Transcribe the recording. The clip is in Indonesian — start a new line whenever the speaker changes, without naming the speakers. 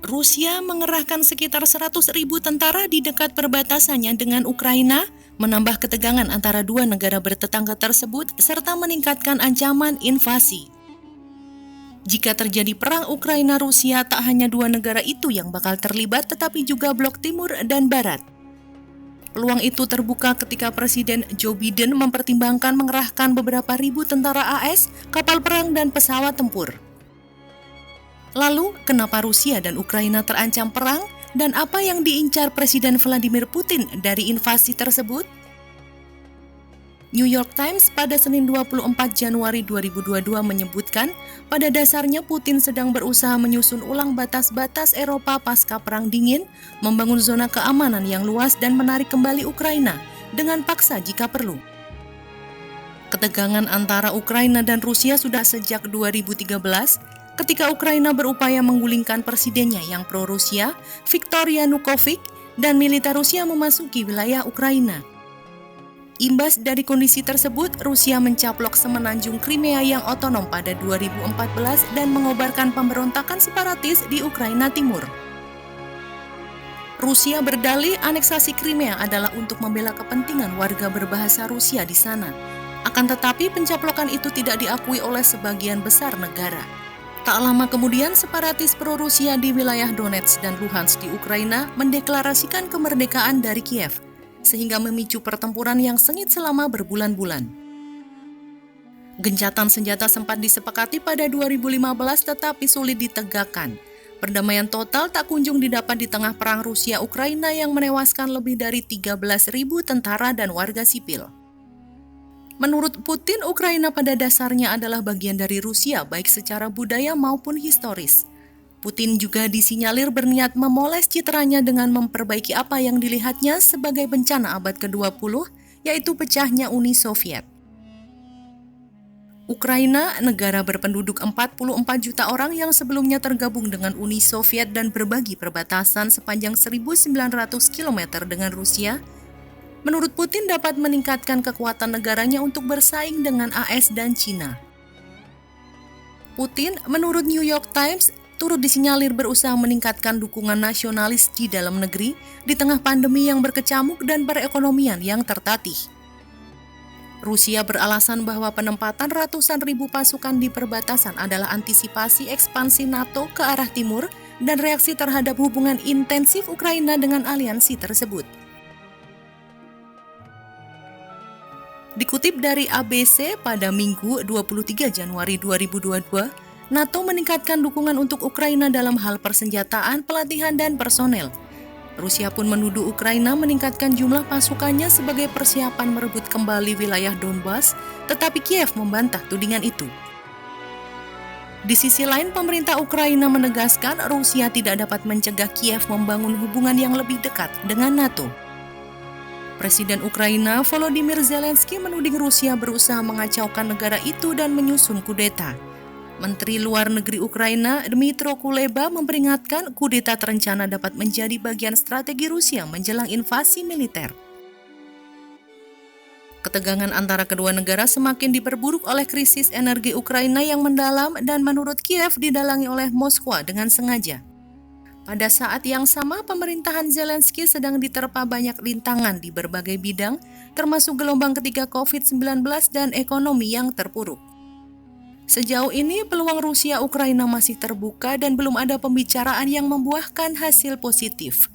Rusia mengerahkan sekitar 100.000 tentara di dekat perbatasannya dengan Ukraina, menambah ketegangan antara dua negara bertetangga tersebut serta meningkatkan ancaman invasi. Jika terjadi perang Ukraina-Rusia, tak hanya dua negara itu yang bakal terlibat, tetapi juga blok timur dan barat. Peluang itu terbuka ketika Presiden Joe Biden mempertimbangkan mengerahkan beberapa ribu tentara AS, kapal perang, dan pesawat tempur. Lalu, kenapa Rusia dan Ukraina terancam perang, dan apa yang diincar Presiden Vladimir Putin dari invasi tersebut? New York Times pada Senin 24 Januari 2022 menyebutkan, pada dasarnya Putin sedang berusaha menyusun ulang batas-batas Eropa pasca Perang Dingin, membangun zona keamanan yang luas dan menarik kembali Ukraina dengan paksa jika perlu. Ketegangan antara Ukraina dan Rusia sudah sejak 2013, ketika Ukraina berupaya menggulingkan presidennya yang pro-Rusia, Viktor Yanukovych, dan militer Rusia memasuki wilayah Ukraina. Imbas dari kondisi tersebut, Rusia mencaplok semenanjung Crimea yang otonom pada 2014 dan mengobarkan pemberontakan separatis di Ukraina Timur. Rusia berdalih aneksasi Crimea adalah untuk membela kepentingan warga berbahasa Rusia di sana. Akan tetapi pencaplokan itu tidak diakui oleh sebagian besar negara. Tak lama kemudian, separatis pro-Rusia di wilayah Donetsk dan Luhansk di Ukraina mendeklarasikan kemerdekaan dari Kiev, sehingga memicu pertempuran yang sengit selama berbulan-bulan. Gencatan senjata sempat disepakati pada 2015 tetapi sulit ditegakkan. Perdamaian total tak kunjung didapat di tengah perang Rusia-Ukraina yang menewaskan lebih dari 13.000 tentara dan warga sipil. Menurut Putin, Ukraina pada dasarnya adalah bagian dari Rusia baik secara budaya maupun historis. Putin juga disinyalir berniat memoles citranya dengan memperbaiki apa yang dilihatnya sebagai bencana abad ke-20, yaitu pecahnya Uni Soviet. Ukraina, negara berpenduduk 44 juta orang yang sebelumnya tergabung dengan Uni Soviet dan berbagi perbatasan sepanjang 1.900 km dengan Rusia, menurut Putin dapat meningkatkan kekuatan negaranya untuk bersaing dengan AS dan China. Putin, menurut New York Times, turut disinyalir berusaha meningkatkan dukungan nasionalis di dalam negeri di tengah pandemi yang berkecamuk dan perekonomian yang tertatih. Rusia beralasan bahwa penempatan ratusan ribu pasukan di perbatasan adalah antisipasi ekspansi NATO ke arah timur dan reaksi terhadap hubungan intensif Ukraina dengan aliansi tersebut. Dikutip dari ABC pada Minggu 23 Januari 2022, NATO meningkatkan dukungan untuk Ukraina dalam hal persenjataan, pelatihan, dan personel. Rusia pun menuduh Ukraina meningkatkan jumlah pasukannya sebagai persiapan merebut kembali wilayah Donbas, tetapi Kiev membantah tudingan itu. Di sisi lain, pemerintah Ukraina menegaskan Rusia tidak dapat mencegah Kiev membangun hubungan yang lebih dekat dengan NATO. Presiden Ukraina Volodymyr Zelensky menuding Rusia berusaha mengacaukan negara itu dan menyusun kudeta. Menteri Luar Negeri Ukraina Dmytro Kuleba memperingatkan kudeta terencana dapat menjadi bagian strategi Rusia menjelang invasi militer. Ketegangan antara kedua negara semakin diperburuk oleh krisis energi Ukraina yang mendalam dan menurut Kiev didalangi oleh Moskwa dengan sengaja. Pada saat yang sama, pemerintahan Zelensky sedang diterpa banyak rintangan di berbagai bidang, termasuk gelombang ketiga COVID-19 dan ekonomi yang terpuruk. Sejauh ini, peluang Rusia-Ukraina masih terbuka dan belum ada pembicaraan yang membuahkan hasil positif.